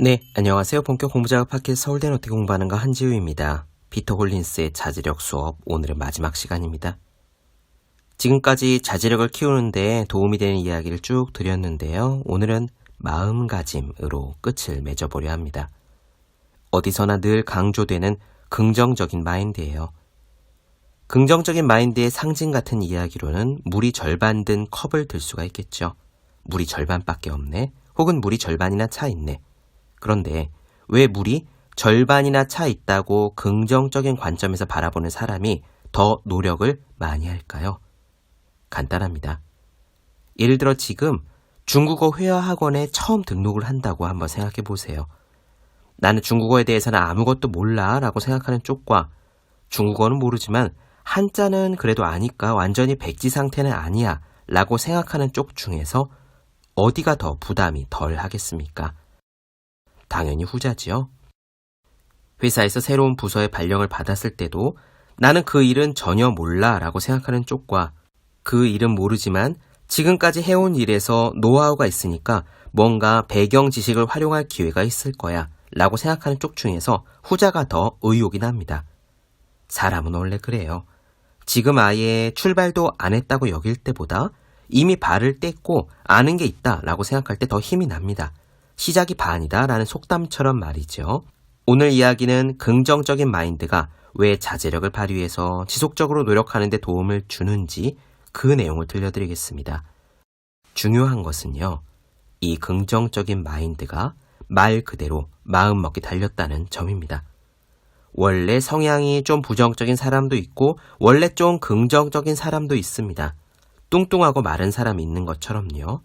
네, 안녕하세요. 본격 공부작업 팟캐스트 서울대 노트 공부하는 거 한지우입니다. 피터 홀린스의 자제력 수업, 오늘은 마지막 시간입니다. 지금까지 자제력을 키우는데 도움이 되는 이야기를 쭉 드렸는데요. 오늘은 마음가짐으로 끝을 맺어보려 합니다. 어디서나 늘 강조되는 긍정적인 마인드예요. 긍정적인 마인드의 상징 같은 이야기로는 물이 절반 든 컵을 들 수가 있겠죠. 물이 절반밖에 없네. 혹은 물이 절반이나 차 있네. 그런데 왜 물이 절반이나 차 있다고 긍정적인 관점에서 바라보는 사람이 더 노력을 많이 할까요? 간단합니다. 예를 들어 지금 중국어 회화학원에 처음 등록을 한다고 한번 생각해 보세요. 나는 중국어에 대해서는 아무것도 몰라 라고 생각하는 쪽과 중국어는 모르지만 한자는 그래도 아니까 완전히 백지 상태는 아니야 라고 생각하는 쪽 중에서 어디가 더 부담이 덜 하겠습니까? 당연히 후자지요. 회사에서 새로운 부서의 발령을 받았을 때도 나는 그 일은 전혀 몰라 라고 생각하는 쪽과 그 일은 모르지만 지금까지 해온 일에서 노하우가 있으니까 뭔가 배경 지식을 활용할 기회가 있을 거야 라고 생각하는 쪽 중에서 후자가 더 의욕이 납니다. 사람은 원래 그래요. 지금 아예 출발도 안 했다고 여길 때보다 이미 발을 뗐고 아는 게 있다 라고 생각할 때 더 힘이 납니다. 시작이 반이다 라는 속담처럼 말이죠. 오늘 이야기는 긍정적인 마인드가 왜 자제력을 발휘해서 지속적으로 노력하는 데 도움을 주는지 그 내용을 들려드리겠습니다. 중요한 것은요. 이 긍정적인 마인드가 말 그대로 마음먹기 달렸다는 점입니다. 원래 성향이 좀 부정적인 사람도 있고 원래 좀 긍정적인 사람도 있습니다. 뚱뚱하고 마른 사람이 있는 것처럼요.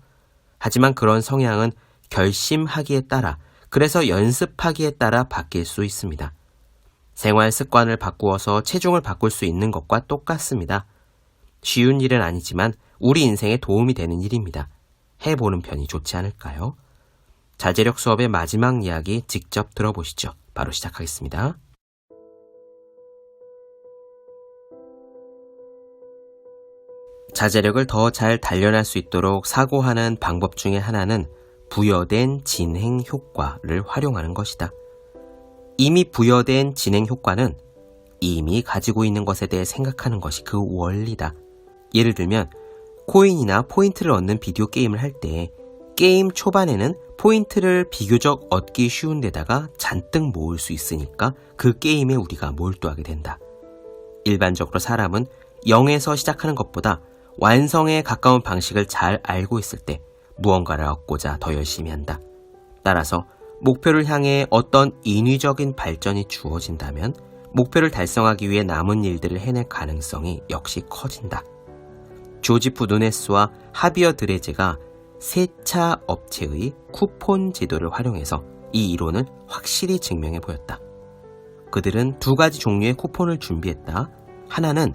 하지만 그런 성향은 결심하기에 따라, 그래서 연습하기에 따라 바뀔 수 있습니다. 생활 습관을 바꾸어서 체중을 바꿀 수 있는 것과 똑같습니다. 쉬운 일은 아니지만 우리 인생에 도움이 되는 일입니다. 해보는 편이 좋지 않을까요? 자제력 수업의 마지막 이야기 직접 들어보시죠. 바로 시작하겠습니다. 자제력을 더 잘 단련할 수 있도록 사고하는 방법 중에 하나는 부여된 진행 효과를 활용하는 것이다. 이미 부여된 진행 효과는 이미 가지고 있는 것에 대해 생각하는 것이 그 원리다. 예를 들면 코인이나 포인트를 얻는 비디오 게임을 할 때 게임 초반에는 포인트를 비교적 얻기 쉬운 데다가 잔뜩 모을 수 있으니까 그 게임에 우리가 몰두하게 된다. 일반적으로 사람은 0에서 시작하는 것보다 완성에 가까운 방식을 잘 알고 있을 때 무언가를 얻고자 더 열심히 한다. 따라서 목표를 향해 어떤 인위적인 발전이 주어진다면 목표를 달성하기 위해 남은 일들을 해낼 가능성이 역시 커진다. 조지프 누네스와 하비어 드레제가 세차 업체의 쿠폰 제도를 활용해서 이 이론을 확실히 증명해 보였다. 그들은 두 가지 종류의 쿠폰을 준비했다. 하나는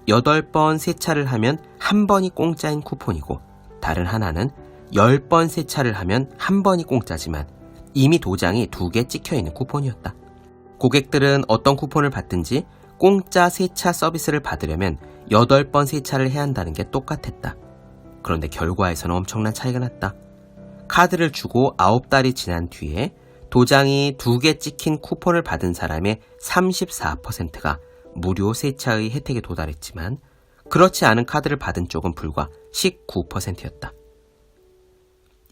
8번 세차를 하면 한 번이 공짜인 쿠폰이고 다른 하나는 10번 세차를 하면 한 번이 공짜지만 이미 도장이 2개 찍혀있는 쿠폰이었다. 고객들은 어떤 쿠폰을 받든지 공짜 세차 서비스를 받으려면 8번 세차를 해야 한다는 게 똑같았다. 그런데 결과에서는 엄청난 차이가 났다. 카드를 주고 9달이 지난 뒤에 도장이 2개 찍힌 쿠폰을 받은 사람의 34%가 무료 세차의 혜택에 도달했지만 그렇지 않은 카드를 받은 쪽은 불과 19%였다.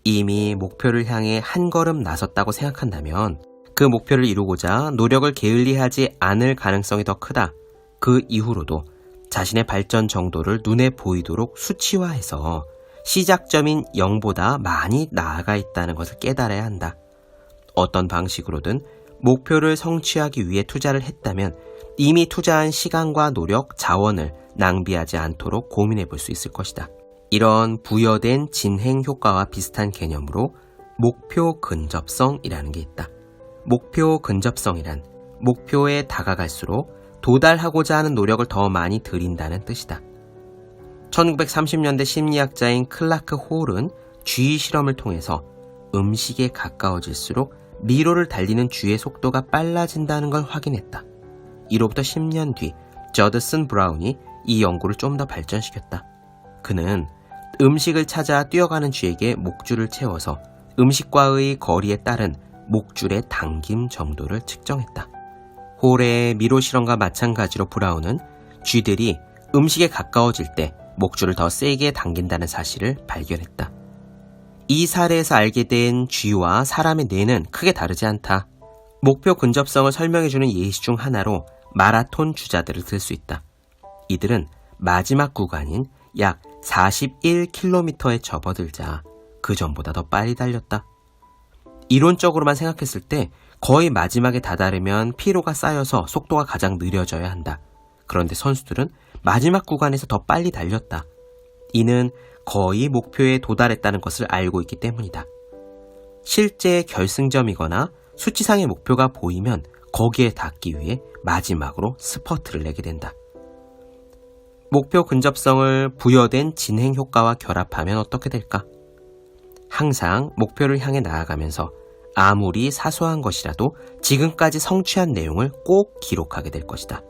이미 목표를 향해 한 걸음 나섰다고 생각한다면 그 목표를 이루고자 노력을 게을리하지 않을 가능성이 더 크다. 그 이후로도 자신의 발전 정도를 눈에 보이도록 수치화해서 시작점인 0보다 많이 나아가 있다는 것을 깨달아야 한다. 어떤 방식으로든 목표를 성취하기 위해 투자를 했다면 이미 투자한 시간과 노력, 자원을 낭비하지 않도록 고민해 볼 수 있을 것이다. 이런 부여된 진행 효과와 비슷한 개념으로 목표 근접성이라는 게 있다. 목표 근접성이란 목표에 다가갈수록 도달하고자 하는 노력을 더 많이 들인다는 뜻이다. 1930년대 심리학자인 클라크 홀은 쥐 실험을 통해서 음식에 가까워질수록 미로를 달리는 쥐의 속도가 빨라진다는 걸 확인했다. 이로부터 10년 뒤 저드슨 브라운이 이 연구를 좀 더 발전시켰다. 그는 음식을 찾아 뛰어가는 쥐에게 목줄을 채워서 음식과의 거리에 따른 목줄의 당김 정도를 측정했다. 홀의 미로 실험과 마찬가지로 브라운은 쥐들이 음식에 가까워질 때 목줄을 더 세게 당긴다는 사실을 발견했다. 이 사례에서 알게 된 쥐와 사람의 뇌는 크게 다르지 않다. 목표 근접성을 설명해주는 예시 중 하나로 마라톤 주자들을 들 수 있다. 이들은 마지막 구간인 약 41km에 접어들자 그 전보다 더 빨리 달렸다. 이론적으로만 생각했을 때 거의 마지막에 다다르면 피로가 쌓여서 속도가 가장 느려져야 한다. 그런데 선수들은 마지막 구간에서 더 빨리 달렸다. 이는 거의 목표에 도달했다는 것을 알고 있기 때문이다. 실제 결승점이거나 수치상의 목표가 보이면 거기에 닿기 위해 마지막으로 스퍼트를 내게 된다. 목표 근접성을 부여된 진행 효과와 결합하면 어떻게 될까? 항상 목표를 향해 나아가면서 아무리 사소한 것이라도 지금까지 성취한 내용을 꼭 기록하게 될 것이다.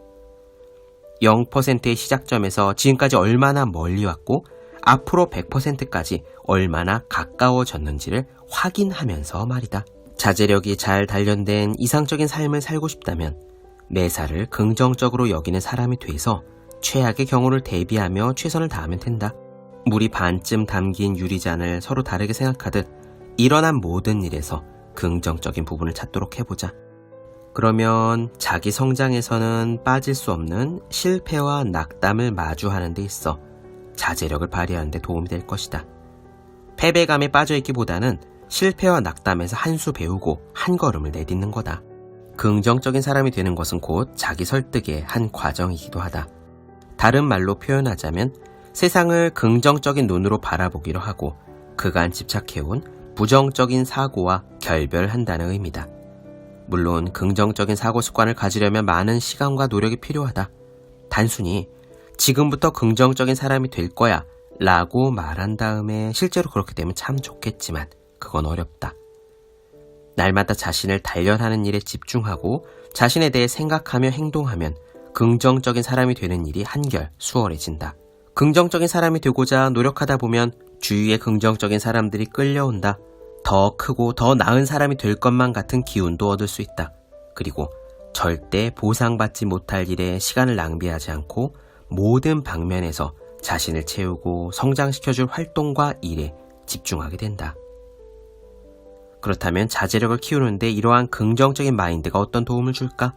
0%의 시작점에서 지금까지 얼마나 멀리 왔고 앞으로 100%까지 얼마나 가까워졌는지를 확인하면서 말이다. 자제력이 잘 단련된 이상적인 삶을 살고 싶다면 매사를 긍정적으로 여기는 사람이 돼서 최악의 경우를 대비하며 최선을 다하면 된다. 물이 반쯤 담긴 유리잔을 서로 다르게 생각하듯 일어난 모든 일에서 긍정적인 부분을 찾도록 해보자. 그러면 자기 성장에서는 빠질 수 없는 실패와 낙담을 마주하는 데 있어 자제력을 발휘하는 데 도움이 될 것이다. 패배감에 빠져있기보다는 실패와 낙담에서 한 수 배우고 한 걸음을 내딛는 거다. 긍정적인 사람이 되는 것은 곧 자기 설득의 한 과정이기도 하다. 다른 말로 표현하자면 세상을 긍정적인 눈으로 바라보기로 하고 그간 집착해온 부정적인 사고와 결별한다는 의미다. 물론 긍정적인 사고 습관을 가지려면 많은 시간과 노력이 필요하다. 단순히 지금부터 긍정적인 사람이 될 거야 라고 말한 다음에 실제로 그렇게 되면 참 좋겠지만 그건 어렵다. 날마다 자신을 단련하는 일에 집중하고 자신에 대해 생각하며 행동하면 긍정적인 사람이 되는 일이 한결 수월해진다. 긍정적인 사람이 되고자 노력하다 보면 주위에 긍정적인 사람들이 끌려온다. 더 크고 더 나은 사람이 될 것만 같은 기운도 얻을 수 있다. 그리고 절대 보상받지 못할 일에 시간을 낭비하지 않고 모든 방면에서 자신을 채우고 성장시켜줄 활동과 일에 집중하게 된다. 그렇다면 자제력을 키우는데 이러한 긍정적인 마인드가 어떤 도움을 줄까?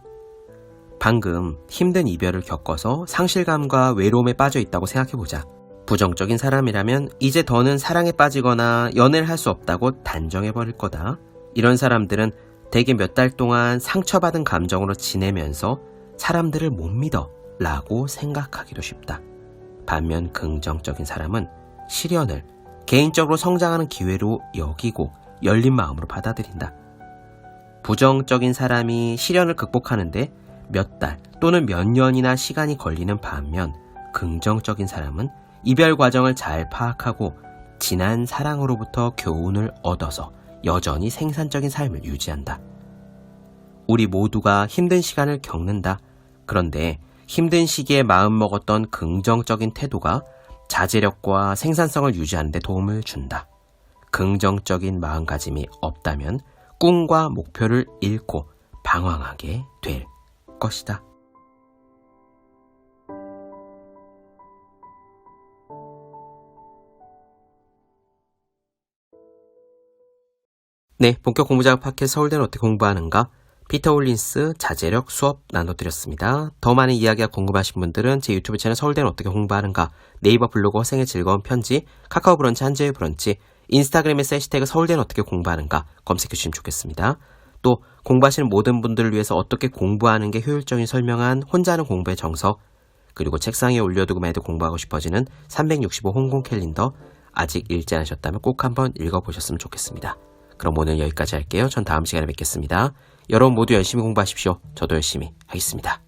방금 힘든 이별을 겪어서 상실감과 외로움에 빠져 있다고 생각해보자. 부정적인 사람이라면 이제 더는 사랑에 빠지거나 연애를 할 수 없다고 단정해버릴 거다. 이런 사람들은 대개 몇 달 동안 상처받은 감정으로 지내면서 사람들을 못 믿어 라고 생각하기도 쉽다. 반면 긍정적인 사람은 시련을 개인적으로 성장하는 기회로 여기고 열린 마음으로 받아들인다. 부정적인 사람이 시련을 극복하는데 몇 달 또는 몇 년이나 시간이 걸리는 반면 긍정적인 사람은 이별 과정을 잘 파악하고 지난 사랑으로부터 교훈을 얻어서 여전히 생산적인 삶을 유지한다. 우리 모두가 힘든 시간을 겪는다. 그런데 힘든 시기에 마음먹었던 긍정적인 태도가 자제력과 생산성을 유지하는 데 도움을 준다. 긍정적인 마음가짐이 없다면 꿈과 목표를 잃고 방황하게 될 것이다. 네, 본격 공부작업 팟캐스트 서울대는 어떻게 공부하는가? 피터 홀린스 자제력 수업 나눠드렸습니다. 더 많은 이야기가 궁금하신 분들은 제 유튜브 채널 서울대는 어떻게 공부하는가, 네이버 블로그 허생의 즐거운 편지, 카카오 브런치 한재의 브런치, 인스타그램에서 해시태그 서울대는 어떻게 공부하는가 검색해 주시면 좋겠습니다. 또 공부하시는 모든 분들을 위해서 어떻게 공부하는 게 효율적인 설명한 혼자 하는 공부의 정석, 그리고 책상에 올려두고만 해도 공부하고 싶어지는 365 홍콩 캘린더, 아직 읽지 않으셨다면 꼭 한번 읽어보셨으면 좋겠습니다. 그럼 오늘 여기까지 할게요. 전 다음 시간에 뵙겠습니다. 여러분 모두 열심히 공부하십시오. 저도 열심히 하겠습니다.